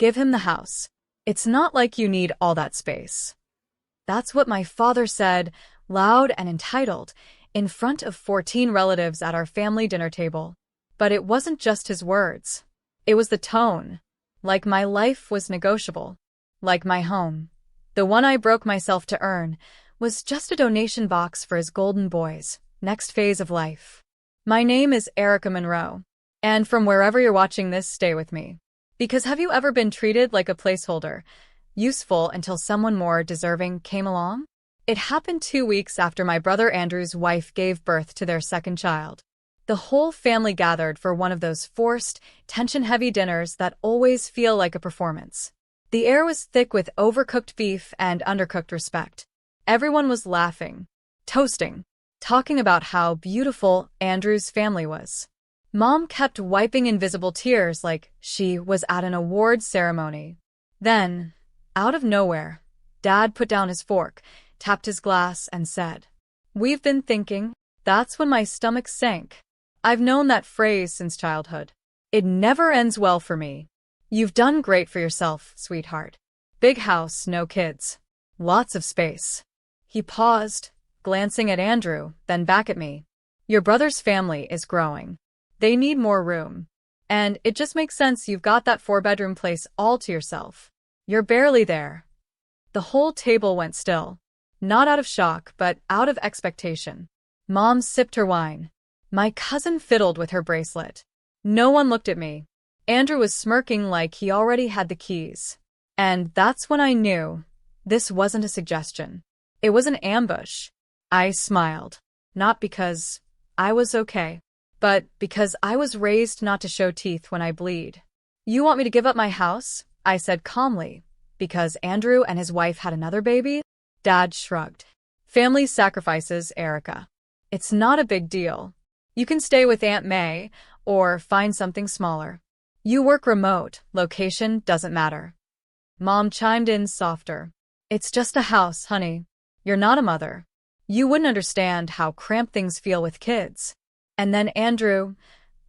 Give him the house. It's not like you need all that space. That's what my father said, loud and entitled, in front of 14 relatives at our family dinner table. But it wasn't just his words. It was the tone. Like my life was negotiable. Like my home, the one I broke myself to earn, was just a donation box for his golden boy's next phase of life. My name is Erica Monroe, and from wherever you're watching this, stay with me. Because have you ever been treated like a placeholder, useful until someone more deserving came along? It happened 2 weeks after my brother Andrew's wife gave birth to their second child. The whole family gathered for one of those forced, tension-heavy dinners that always feel like a performance. The air was thick with overcooked beef and undercooked respect. Everyone was laughing, toasting, talking about how beautiful Andrew's family was. Mom kept wiping invisible tears like she was at an awards ceremony. Then, out of nowhere, Dad put down his fork, tapped his glass, and said, "We've been thinking." That's when my stomach sank. I've known that phrase since childhood. It never ends well for me. You've done great for yourself, sweetheart. Big house, no kids. Lots of space. He paused, glancing at Andrew, then back at me. Your brother's family is growing. They need more room. And it just makes sense you've got that 4-bedroom place all to yourself. You're barely there. The whole table went still. Not out of shock, but out of expectation. Mom sipped her wine. My cousin fiddled with her bracelet. No one looked at me. Andrew was smirking like he already had the keys. And that's when I knew this wasn't a suggestion. It was an ambush. I smiled. Not because I was okay, but because I was raised not to show teeth when I bleed. You want me to give up my house? I said calmly. Because Andrew and his wife had another baby? Dad shrugged. Family sacrifices, Erica. It's not a big deal. You can stay with Aunt May, or find something smaller. You work remote, location doesn't matter. Mom chimed in softer. It's just a house, honey. You're not a mother. You wouldn't understand how cramped things feel with kids. And then Andrew,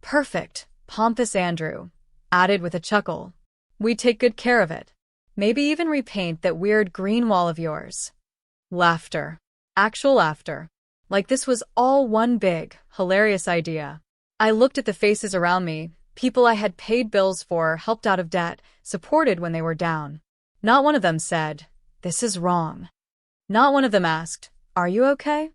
perfect, pompous Andrew, added with a chuckle. We'd take good care of it. Maybe even repaint that weird green wall of yours. Laughter. Actual laughter. Like this was all one big, hilarious idea. I looked at the faces around me, people I had paid bills for, helped out of debt, supported when they were down. Not one of them said, "This is wrong." Not one of them asked, "Are you okay?"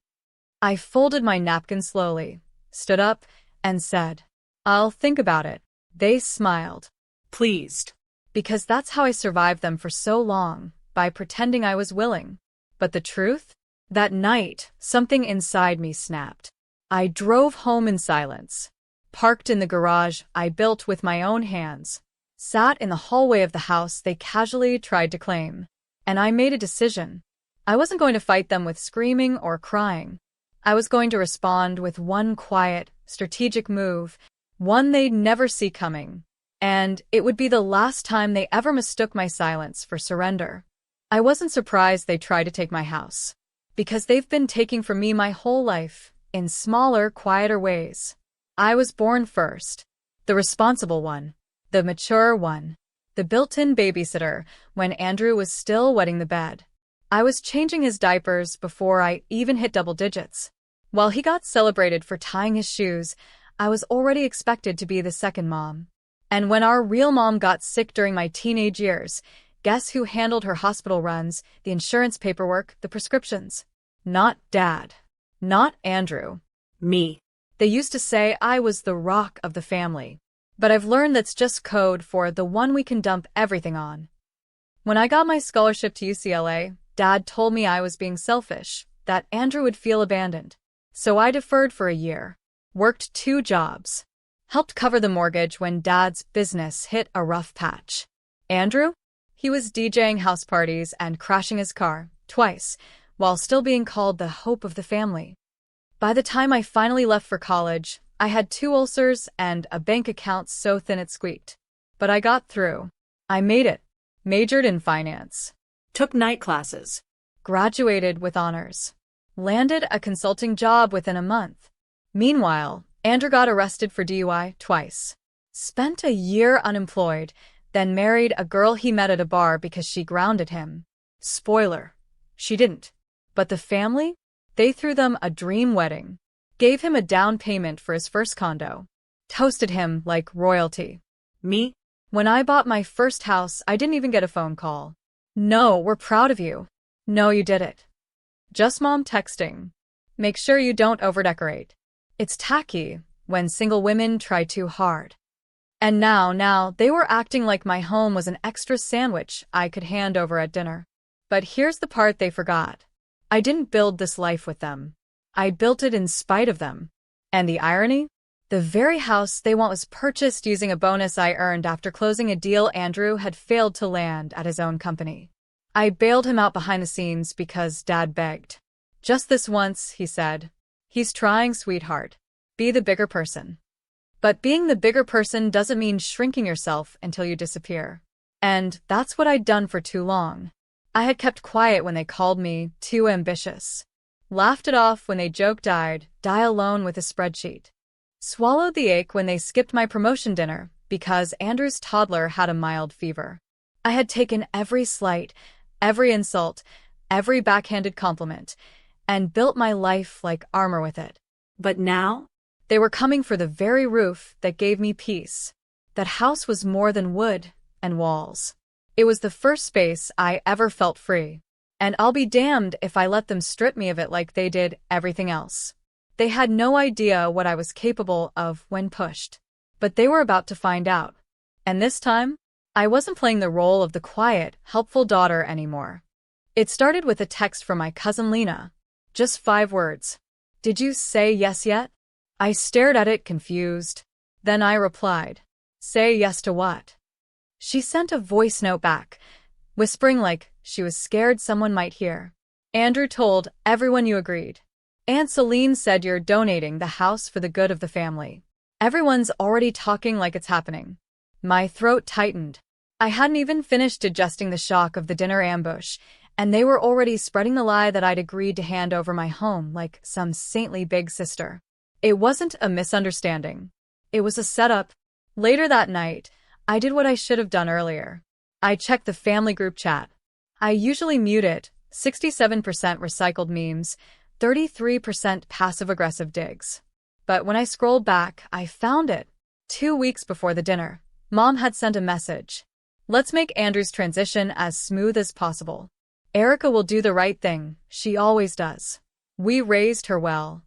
I folded my napkin slowly, stood up, and said, "I'll think about it." They smiled. Pleased. Because that's how I survived them for so long, by pretending I was willing. But the truth? That night, something inside me snapped. I drove home in silence. Parked in the garage I built with my own hands. Sat in the hallway of the house they casually tried to claim. And I made a decision. I wasn't going to fight them with screaming or crying. I was going to respond with one quiet, strategic move, one they'd never see coming. And it would be the last time they ever mistook my silence for surrender. I wasn't surprised they tried to take my house. Because they've been taking from me my whole life, in smaller, quieter ways. I was born first. The responsible one. The mature one. The built-in babysitter when Andrew was still wetting the bed. I was changing his diapers before I even hit double digits. While he got celebrated for tying his shoes, I was already expected to be the second mom. And when our real mom got sick during my teenage years, guess who handled her hospital runs, the insurance paperwork, the prescriptions? Not Dad. Not Andrew. Me. They used to say I was the rock of the family. But I've learned that's just code for the one we can dump everything on. When I got my scholarship to UCLA, Dad told me I was being selfish, that Andrew would feel abandoned. So I deferred for a year. Worked 2 jobs. Helped cover the mortgage when Dad's business hit a rough patch. Andrew? He was DJing house parties and crashing his car, twice, while still being called the hope of the family. By the time I finally left for college, I had 2 ulcers and a bank account so thin it squeaked. But I got through. I made it. Majored in finance. Took night classes. Graduated with honors. Landed a consulting job within a month. Meanwhile, Andrew got arrested for DUI twice. Spent a year unemployed, then married a girl he met at a bar because she grounded him. Spoiler, she didn't. But the family? They threw them a dream wedding, gave him a down payment for his first condo, toasted him like royalty. Me? When I bought my first house, I didn't even get a phone call. No, we're proud of you. No, you did it. Just mom texting. Make sure you don't overdecorate. It's tacky when single women try too hard. And now, they were acting like my home was an extra sandwich I could hand over at dinner. But here's the part they forgot. I didn't build this life with them. I built it in spite of them. And the irony? The very house they want was purchased using a bonus I earned after closing a deal Andrew had failed to land at his own company. I bailed him out behind the scenes because Dad begged. Just this once, he said. He's trying, sweetheart. Be the bigger person. But being the bigger person doesn't mean shrinking yourself until you disappear. And that's what I'd done for too long. I had kept quiet when they called me too ambitious. Laughed it off when they joked I'd die alone with a spreadsheet. Swallowed the ache when they skipped my promotion dinner because Andrew's toddler had a mild fever. I had taken every slight, every insult, every backhanded compliment, and built my life like armor with it. But now? They were coming for the very roof that gave me peace. That house was more than wood and walls. It was the first space I ever felt free. And I'll be damned if I let them strip me of it like they did everything else. They had no idea what I was capable of when pushed. But they were about to find out. And this time, I wasn't playing the role of the quiet, helpful daughter anymore. It started with a text from my cousin Lena. Just 5 words. Did you say yes yet? I stared at it confused. Then I replied. Say yes to what? She sent a voice note back, whispering like she was scared someone might hear. Andrew told everyone you agreed. Aunt Celine said you're donating the house for the good of the family. Everyone's already talking like it's happening. My throat tightened. I hadn't even finished digesting the shock of the dinner ambush, and they were already spreading the lie that I'd agreed to hand over my home like some saintly big sister. It wasn't a misunderstanding. It was a setup. Later that night, I did what I should have done earlier. I checked the family group chat. I usually mute it, 67% recycled memes, 33% passive-aggressive digs. But when I scrolled back, I found it. 2 weeks before the dinner, Mom had sent a message. Let's make Andrew's transition as smooth as possible. Erica will do the right thing, she always does. We raised her well.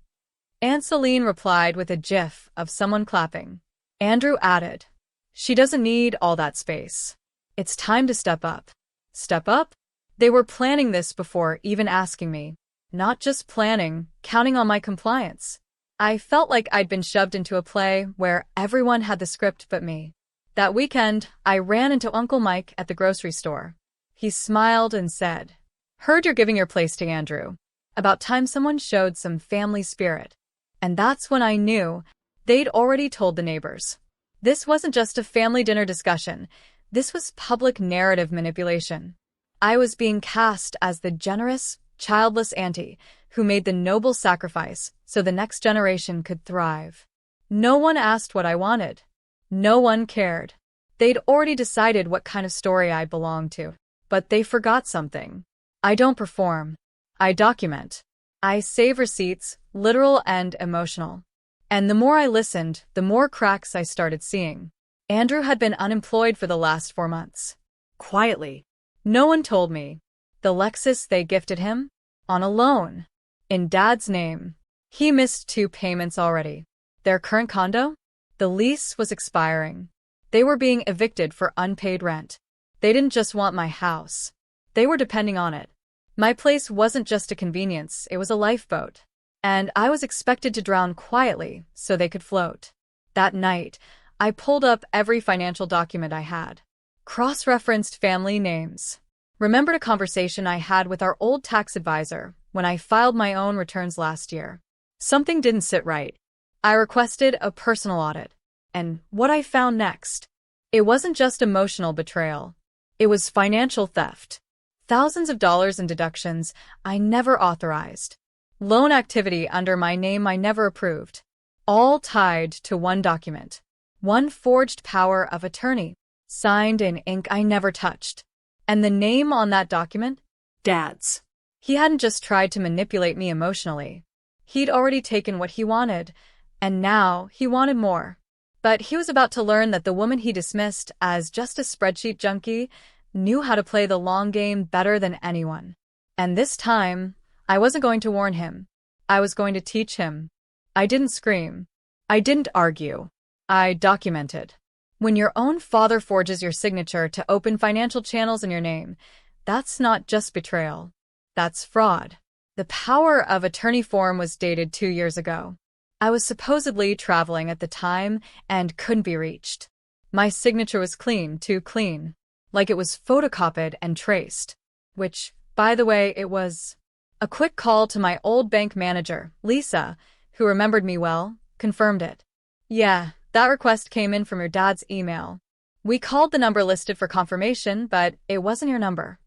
Aunt Celine replied with a gif of someone clapping. Andrew added, she doesn't need all that space. It's time to step up. Step up? They were planning this before even asking me. Not just planning, counting on my compliance. I felt like I'd been shoved into a play where everyone had the script but me. That weekend, I ran into Uncle Mike at the grocery store. He smiled and said, heard you're giving your place to Andrew. About time someone showed some family spirit. And that's when I knew they'd already told the neighbors. This wasn't just a family dinner discussion. This was public narrative manipulation. I was being cast as the generous, childless auntie who made the noble sacrifice so the next generation could thrive. No one asked what I wanted. No one cared. They'd already decided what kind of story I belonged to. But they forgot something. I don't perform. I document. I save receipts, literal and emotional. And the more I listened, the more cracks I started seeing. Andrew had been unemployed for the last 4 months. Quietly. No one told me. The Lexus they gifted him? On a loan. In Dad's name. He missed 2 payments already. Their current condo? The lease was expiring. They were being evicted for unpaid rent. They didn't just want my house. They were depending on it. My place wasn't just a convenience, it was a lifeboat. And I was expected to drown quietly so they could float. That night, I pulled up every financial document I had. Cross-referenced family names. Remembered a conversation I had with our old tax advisor when I filed my own returns last year. Something didn't sit right. I requested a personal audit. And what I found next? It wasn't just emotional betrayal. It was financial theft. Thousands of dollars in deductions I never authorized. Loan activity under my name I never approved. All tied to one document. One forged power of attorney. signed in ink I never touched. And the name on that document? Dad's. He hadn't just tried to manipulate me emotionally. He'd already taken what he wanted, and now he wanted more. But he was about to learn that the woman he dismissed as just a spreadsheet junkie knew how to play the long game better than anyone. And this time, I wasn't going to warn him. I was going to teach him. I didn't scream. I didn't argue. I documented. When your own father forges your signature to open financial channels in your name, that's not just betrayal. That's fraud. The power of attorney form was dated 2 years ago. I was supposedly traveling at the time and couldn't be reached. My signature was clean, too clean. Like it was photocopied and traced. Which, by the way, it was. A quick call to my old bank manager, Lisa, who remembered me well, confirmed it. Yeah, that request came in from your dad's email. We called the number listed for confirmation, but it wasn't your number.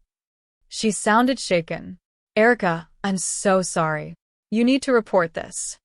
She sounded shaken. Erica, I'm so sorry. You need to report this.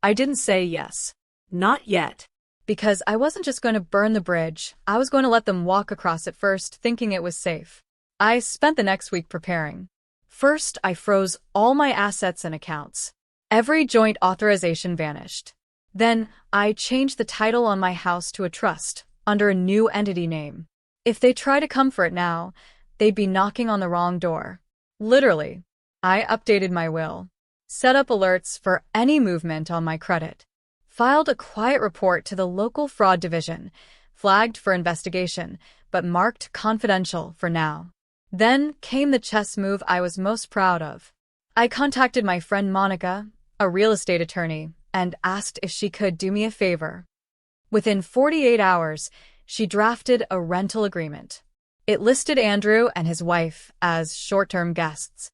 I didn't say yes. Not yet. Because I wasn't just going to burn the bridge, I was going to let them walk across it first, thinking it was safe. I spent the next week preparing. First, I froze all my assets and accounts. Every joint authorization vanished. Then, I changed the title on my house to a trust, under a new entity name. If they try to come for it now, they'd be knocking on the wrong door. Literally. I updated my will, set up alerts for any movement on my credit, filed a quiet report to the local fraud division, flagged for investigation, but marked confidential for now. Then came the chess move I was most proud of. I contacted my friend Monica, a real estate attorney, and asked if she could do me a favor. Within 48 hours, she drafted a rental agreement. It listed Andrew and his wife as short-term guests.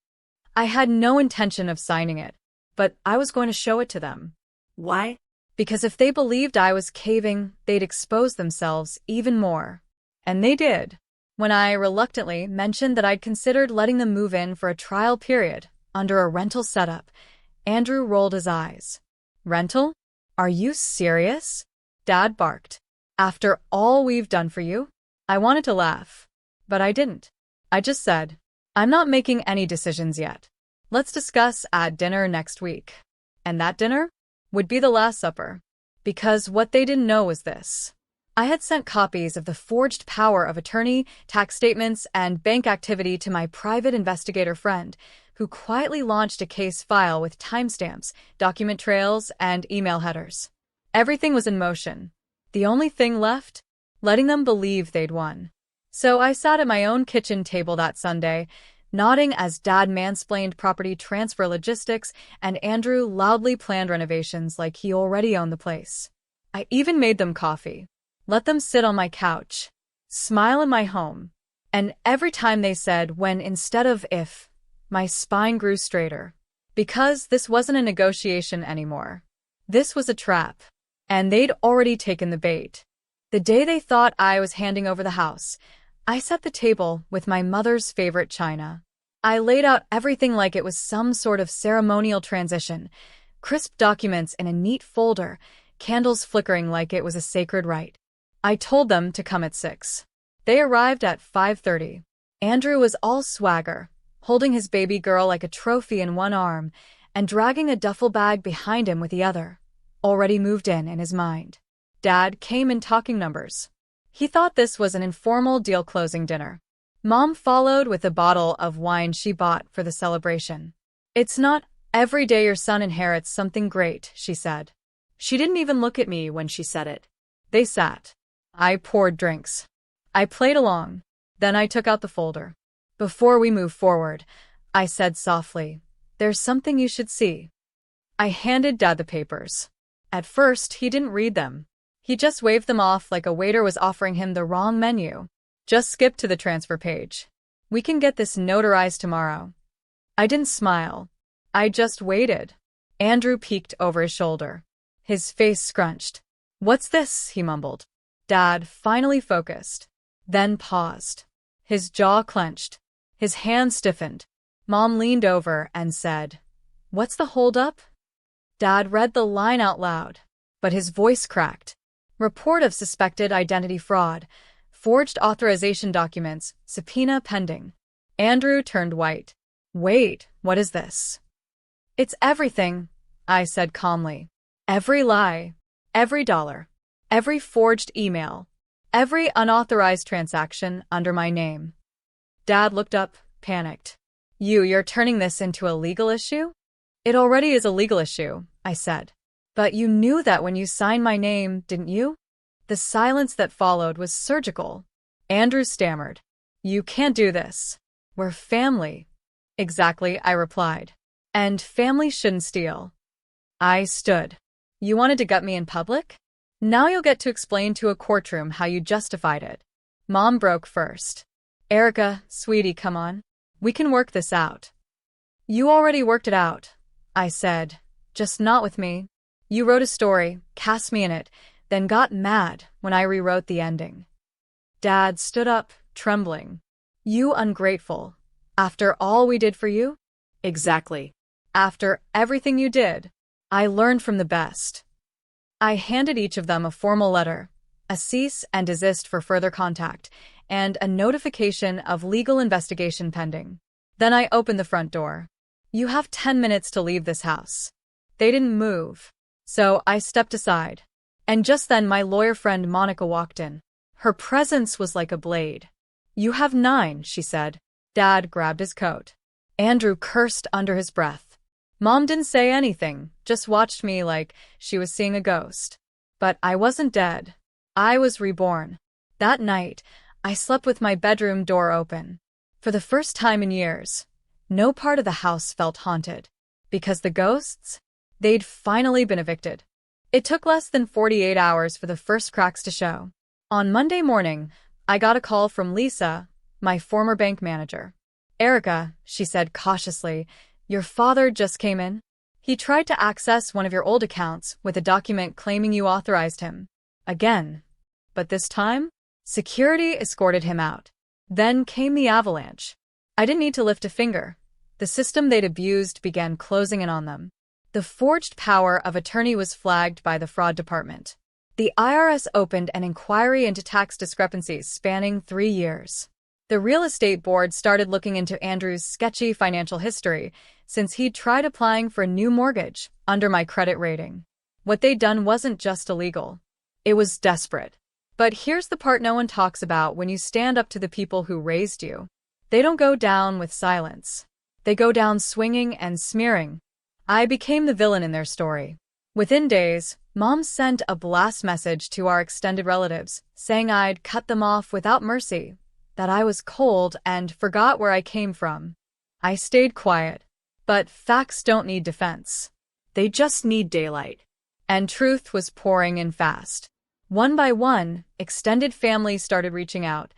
I had no intention of signing it, but I was going to show it to them. Why? Because if they believed I was caving, they'd expose themselves even more. And they did. When I reluctantly mentioned that I'd considered letting them move in for a trial period under a rental setup, Andrew rolled his eyes. Rental? Are you serious? Dad barked. After all we've done for you? I wanted to laugh, but I didn't. I just said, I'm not making any decisions yet. Let's discuss at dinner next week. And that dinner would be the Last Supper. Because what they didn't know was this. I had sent copies of the forged power of attorney, tax statements, and bank activity to my private investigator friend, who quietly launched a case file with timestamps, document trails, and email headers. Everything was in motion. The only thing left? Letting them believe they'd won. So I sat at my own kitchen table that Sunday, nodding as Dad mansplained property transfer logistics and Andrew loudly planned renovations like he already owned the place. I even made them coffee. Let them sit on my couch, smile in my home, and every time they said when instead of if, my spine grew straighter. Because this wasn't a negotiation anymore. This was a trap, and they'd already taken the bait. The day they thought I was handing over the house, I set the table with my mother's favorite china. I laid out everything like it was some sort of ceremonial transition, crisp documents in a neat folder, candles flickering like it was a sacred rite. I told them to come at 6. They arrived at 5:30. Andrew was all swagger, holding his baby girl like a trophy in one arm and dragging a duffel bag behind him with the other, already moved in his mind. Dad came in talking numbers. He thought this was an informal deal-closing dinner. Mom followed with a bottle of wine she bought for the celebration. It's not every day your son inherits something great, she said. She didn't even look at me when she said it. They sat. I poured drinks. I played along. Then I took out the folder. Before we move forward, I said softly, there's something you should see. I handed Dad the papers. At first, he didn't read them. He just waved them off like a waiter was offering him the wrong menu. Just skip to the transfer page. We can get this notarized tomorrow. I didn't smile. I just waited. Andrew peeked over his shoulder. His face scrunched. What's this? He mumbled. Dad finally focused, then paused. His jaw clenched. His hand stiffened. Mom leaned over and said, What's the holdup? Dad read the line out loud, but his voice cracked. Report of suspected identity fraud. Forged authorization documents, subpoena pending. Andrew turned white. Wait, what is this? It's everything, I said calmly. Every lie, every dollar, every forged email, every unauthorized transaction under my name. Dad looked up, panicked. You're turning this into a legal issue? It already is a legal issue, I said. But you knew that when you signed my name, didn't you? The silence that followed was surgical. Andrew stammered. You can't do this. We're family. Exactly, I replied. And family shouldn't steal. I stood. You wanted to gut me in public? Now you'll get to explain to a courtroom how you justified it. Mom broke first. Erica, sweetie, come on. We can work this out. You already worked it out, I said. Just not with me. You wrote a story, cast me in it, then got mad when I rewrote the ending. Dad stood up, trembling. You ungrateful. After all we did for you? Exactly. After everything you did, I learned from the best. I handed each of them a formal letter, a cease and desist for further contact, and a notification of legal investigation pending. Then I opened the front door. You have 10 minutes to leave this house. They didn't move, so I stepped aside. And just then my lawyer friend Monica walked in. Her presence was like a blade. You have 9, she said. Dad grabbed his coat. Andrew cursed under his breath. Mom didn't say anything, just watched me like she was seeing a ghost. But I wasn't dead. I was reborn. That night, I slept with my bedroom door open. For the first time in years, no part of the house felt haunted. Because the ghosts? They'd finally been evicted. It took less than 48 hours for the first cracks to show. On Monday morning, I got a call from Lisa, my former bank manager. Erica, she said cautiously, your father just came in. He tried to access one of your old accounts with a document claiming you authorized him. Again. But this time, security escorted him out. Then came the avalanche. I didn't need to lift a finger. The system they'd abused began closing in on them. The forged power of attorney was flagged by the fraud department. The IRS opened an inquiry into tax discrepancies spanning 3 years. The real estate board started looking into Andrew's sketchy financial history since he'd tried applying for a new mortgage under my credit rating. What they'd done wasn't just illegal. It was desperate. But here's the part no one talks about when you stand up to the people who raised you. They don't go down with silence. They go down swinging and smearing. I became the villain in their story. Within days, Mom sent a blast message to our extended relatives, saying I'd cut them off without mercy, that I was cold and forgot where I came from. I stayed quiet. But facts don't need defense. They just need daylight. And truth was pouring in fast. One by one, extended families started reaching out,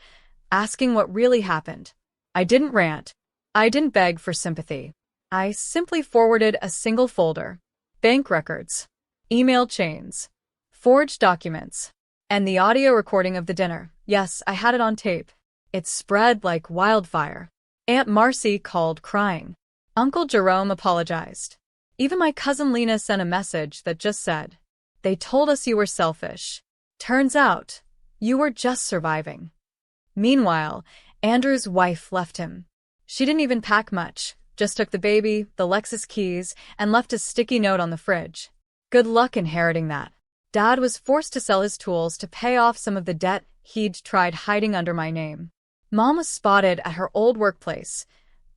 asking what really happened. I didn't rant. I didn't beg for sympathy. I simply forwarded a single folder. Bank records, email chains, forged documents, and the audio recording of the dinner. Yes, I had it on tape. It spread like wildfire. Aunt Marcy called crying. Uncle Jerome apologized. Even my cousin Lena sent a message that just said, "They told us you were selfish. Turns out, you were just surviving." Meanwhile, Andrew's wife left him. She didn't even pack much, just took the baby, the Lexus keys, and left a sticky note on the fridge. Good luck inheriting that. Dad was forced to sell his tools to pay off some of the debt he'd tried hiding under my name. Mom was spotted at her old workplace,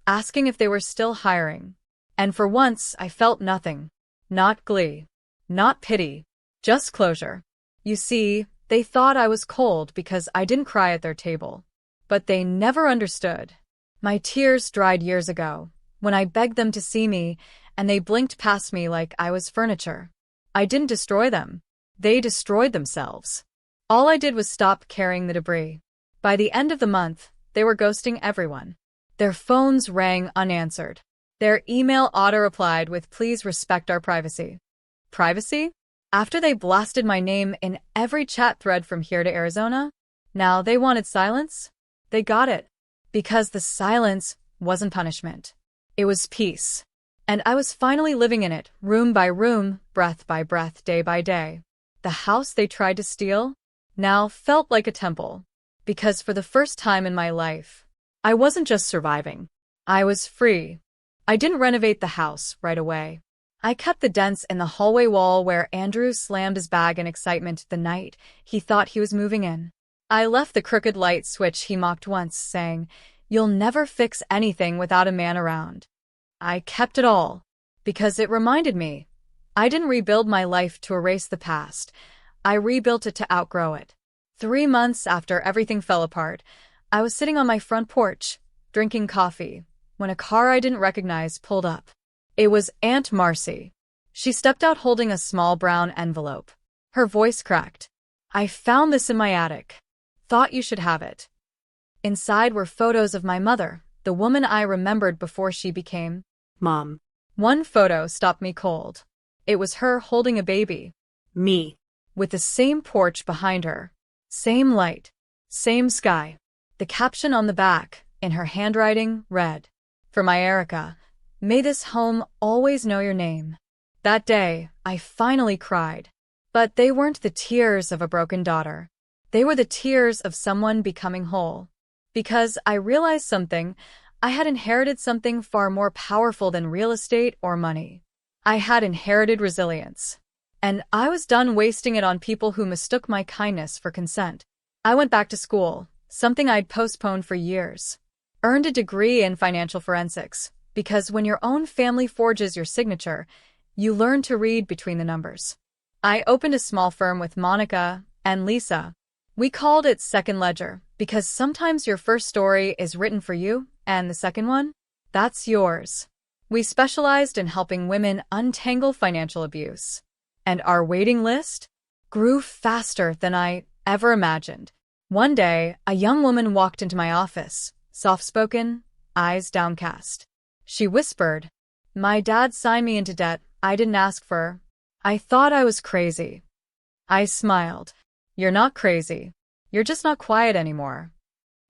asking if they were still hiring. And for once, I felt nothing. Not glee. Not pity. Just closure. You see, they thought I was cold because I didn't cry at their table. But they never understood. My tears dried years ago, when I begged them to see me, and they blinked past me like I was furniture. I didn't destroy them. They destroyed themselves. All I did was stop carrying the debris. By the end of the month, they were ghosting everyone. Their phones rang unanswered. Their email auto-replied with "Please respect our privacy." Privacy? After they blasted my name in every chat thread from here to Arizona, now they wanted silence? They got it. Because the silence wasn't punishment. It was peace. And I was finally living in it, room by room, breath by breath, day by day. The house they tried to steal now felt like a temple. because for the first time in my life, I wasn't just surviving. I was free. I didn't renovate the house right away. I kept the dents in the hallway wall where Andrew slammed his bag in excitement the night he thought he was moving in. I left the crooked light switch he mocked once, saying, "You'll never fix anything without a man around." I kept it all, because it reminded me. I didn't rebuild my life to erase the past. I rebuilt it to outgrow it. 3 months after everything fell apart, I was sitting on my front porch, drinking coffee, when a car I didn't recognize pulled up. It was Aunt Marcy. She stepped out holding a small brown envelope. Her voice cracked. "I found this in my attic. Thought you should have it." Inside were photos of my mother, the woman I remembered before she became Mom. One photo stopped me cold. It was her holding a baby. Me. With the same porch behind her. Same light. Same sky. The caption on the back, in her handwriting, read, "For my Erica, may this home always know your name." That day, I finally cried. But they weren't the tears of a broken daughter. They were the tears of someone becoming whole. Because I realized something. I had inherited something far more powerful than real estate or money. I had inherited resilience. And I was done wasting it on people who mistook my kindness for consent. I went back to school, something I'd postponed for years. Earned a degree in financial forensics, because when your own family forges your signature, you learn to read between the numbers. I opened a small firm with Monica and Lisa. We called it Second Ledger, because sometimes your first story is written for you, and the second one? That's yours. We specialized in helping women untangle financial abuse. And our waiting list grew faster than I ever imagined. One day, a young woman walked into my office, soft-spoken, eyes downcast. She whispered, "My dad signed me into debt I didn't ask for." I thought I was crazy. I smiled. "You're not crazy. You're just not quiet anymore."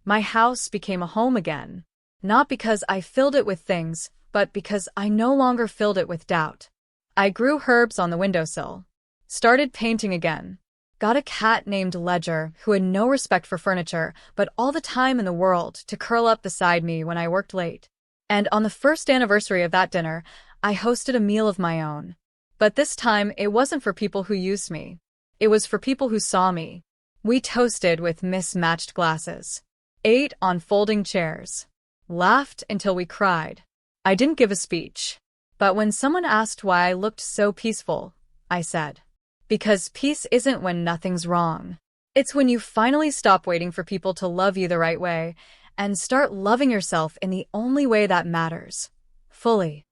My house became a home again. Not because I filled it with things, but because I no longer filled it with doubt. I grew herbs on the windowsill. Started painting again. Got a cat named Ledger who had no respect for furniture, but all the time in the world to curl up beside me when I worked late. And on the first anniversary of that dinner, I hosted a meal of my own. But this time, it wasn't for people who used me. It was for people who saw me. We toasted with mismatched glasses. Ate on folding chairs. Laughed until we cried. I didn't give a speech. But when someone asked why I looked so peaceful, I said, "Because peace isn't when nothing's wrong. It's when you finally stop waiting for people to love you the right way and start loving yourself in the only way that matters. Fully."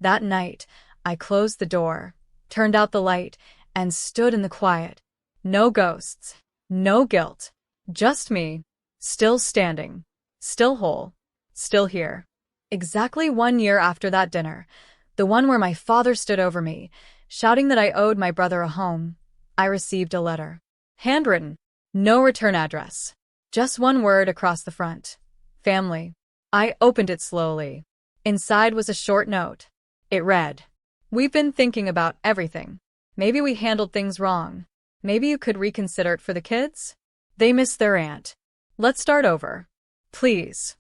That night, I closed the door, turned out the light, and stood in the quiet. No ghosts. No guilt. Just me. Still standing. Still whole. Still here. Exactly 1 year after that dinner, the one where my father stood over me, shouting that I owed my brother a home, I received a letter. Handwritten. No return address. Just one word across the front. Family. I opened it slowly. Inside was a short note. It read, "We've been thinking about everything. Maybe we handled things wrong. Maybe you could reconsider it for the kids? They miss their aunt. Let's start over. Please."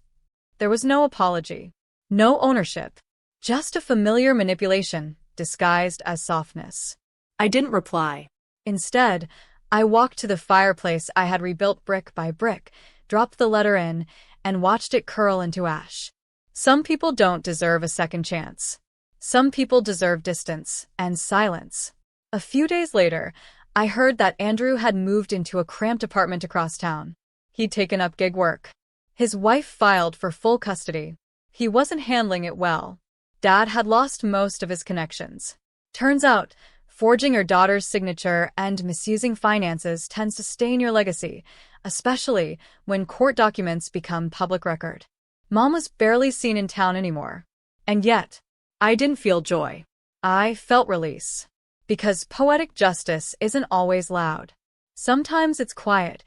There was no apology. No ownership. Just a familiar manipulation disguised as softness. I didn't reply. Instead, I walked to the fireplace I had rebuilt brick by brick, dropped the letter in, and watched it curl into ash. Some people don't deserve a second chance. Some people deserve distance and silence. A few days later, I heard that Andrew had moved into a cramped apartment across town. He'd taken up gig work. His wife filed for full custody. He wasn't handling it well. Dad had lost most of his connections. Turns out, forging your daughter's signature and misusing finances tends to stain your legacy, especially when court documents become public record. Mom was barely seen in town anymore. And yet, I didn't feel joy. I felt release. Because poetic justice isn't always loud. Sometimes it's quiet.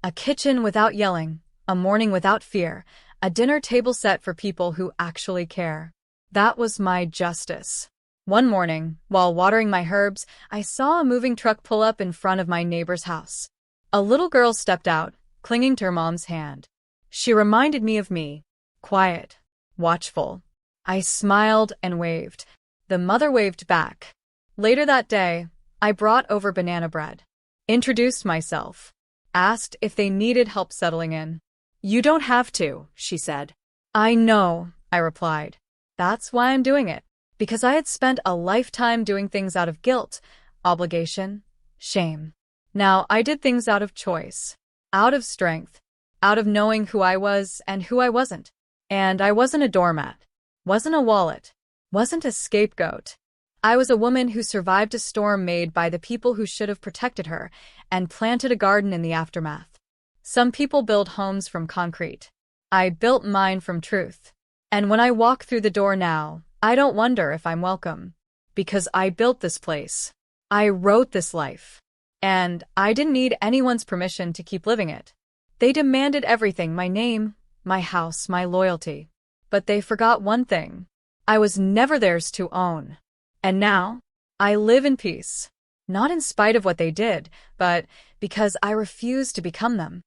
A kitchen without yelling, a morning without fear, a dinner table set for people who actually care. That was my justice. One morning, while watering my herbs, I saw a moving truck pull up in front of my neighbor's house. A little girl stepped out, clinging to her mom's hand. She reminded me of me, quiet, watchful. I smiled and waved. The mother waved back. Later that day, I brought over banana bread, introduced myself, asked if they needed help settling in. "You don't have to," she said. "I know," I replied. "That's why I'm doing it." Because I had spent a lifetime doing things out of guilt, obligation, shame. Now I did things out of choice, out of strength, out of knowing who I was and who I wasn't. And I wasn't a doormat, wasn't a wallet, wasn't a scapegoat. I was a woman who survived a storm made by the people who should have protected her and planted a garden in the aftermath. Some people build homes from concrete. I built mine from truth. And when I walk through the door now, I don't wonder if I'm welcome. Because I built this place. I wrote this life. And I didn't need anyone's permission to keep living it. They demanded everything: my name, my house, my loyalty. But they forgot one thing. I was never theirs to own. And now, I live in peace. Not in spite of what they did, but because I refuse to become them.